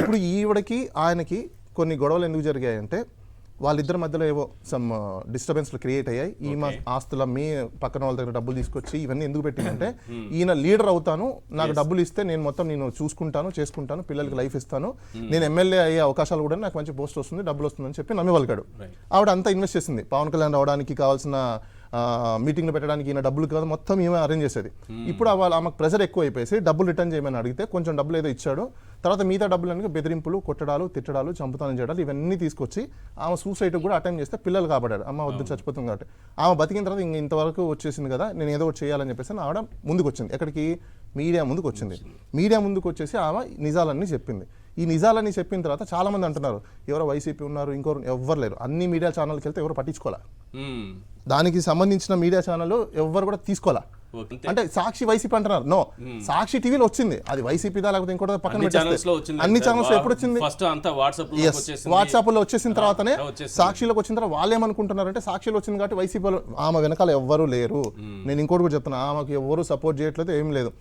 ఇప్పుడు ఈవిడకి ఆయనకి కొన్ని గొడవలు ఎందుకు జరిగాయంటే వాళ్ళిద్దరి మధ్యలో ఏవో సమ్ డిస్టర్బెన్స్లు క్రియేట్ అయ్యాయి. ఈమె ఆస్తుల మీ పక్కన వాళ్ళ దగ్గర డబ్బులు తీసుకొచ్చి ఇవన్నీ ఎందుకు పెట్టిందంటే ఈయన లీడర్ అవుతాను, నాకు డబ్బులు ఇస్తే నేను మొత్తం నేను చూసుకుంటాను, చేసుకుంటాను, పిల్లలకి లైఫ్ ఇస్తాను, నేను ఎమ్మెల్యే అయ్యే అవకాశాలు కూడా నాకు మంచి పోస్ట్ వస్తుంది, డబ్బులు వస్తుందని చెప్పి నమ్మి వాళ్ళకాడు. ఆవిడ అంతా ఇన్వెస్ట్ చేసింది. పవన్ కళ్యాణ్ రావడానికి కావాల్సిన మీటింగ్లు పెట్టడానికి ఈయన డబ్బులు కాదు మొత్తం ఈమె అరేంజ్ చేసేది. ఇప్పుడు ఆమెకు ప్రెషర్ ఎక్కువ అయిపోయి డబ్బులు రిటర్న్ చేయమని అడిగితే కొంచెం డబ్బులు ఏదో ఇచ్చాడు. తర్వాత మిగతా డబ్బులన్నీ బెదిరింపులు, కొట్టడాలు, తిట్టడాలు, చంపుతానం చేయడాలు ఇవన్నీ తీసుకొచ్చి ఆమె సూసైడ్ కూడా అటెంప్ట్ చేస్తే పిల్లలు కాపాడాడు. అమ్మ వద్దు చచ్చిపోతుంది కాబట్టి ఆమె బతికిన తర్వాత ఇంతవరకు వచ్చేసింది కదా, నేను ఏదో ఒకటి చేయాలని చెప్పేసి ఆవిడ ముందుకు వచ్చింది. ఎక్కడికి? మీడియా ముందుకు వచ్చింది. మీడియా ముందుకు వచ్చేసి ఆమె నిజాలన్నీ చెప్పింది. ఈ నిజాలన్నీ చెప్పిన తర్వాత చాలా మంది అంటున్నారు ఎవరో వైసీపీ ఉన్నారు, ఇంకోరు ఎవ్వరు లేరు. అన్ని మీడియా ఛానల్కి వెళ్తే ఎవరు పట్టించుకోవాలా, దానికి సంబంధించిన మీడియా ఛానల్ ఎవ్వరు కూడా తీసుకోవాలా. అంటే సాక్షి వైసీపీ అంటున్నారు, నో, సాక్షి టీవీలో వచ్చింది, అది వైసీపీదా లేకపోతే ఇంకోటి పక్కన పెట్టేస్తే అన్ని ఛానల్స్ ఎప్పుడు వచ్చింది? వాట్సాప్ లో వచ్చేసిన తర్వాతనే సాక్షిలోకి వచ్చిన తర్వాత వాళ్ళు ఏమనుకుంటున్నారంటే సాక్షిలో వచ్చింది కాబట్టి వైసీపీ ఆమె వెనకాల ఎవ్వరూ లేరు. నేను ఇంకోటి కూడా చెప్తున్నా, ఆమెకు ఎవరు సపోర్ట్ చేయట్లేదు, ఏం లేదు.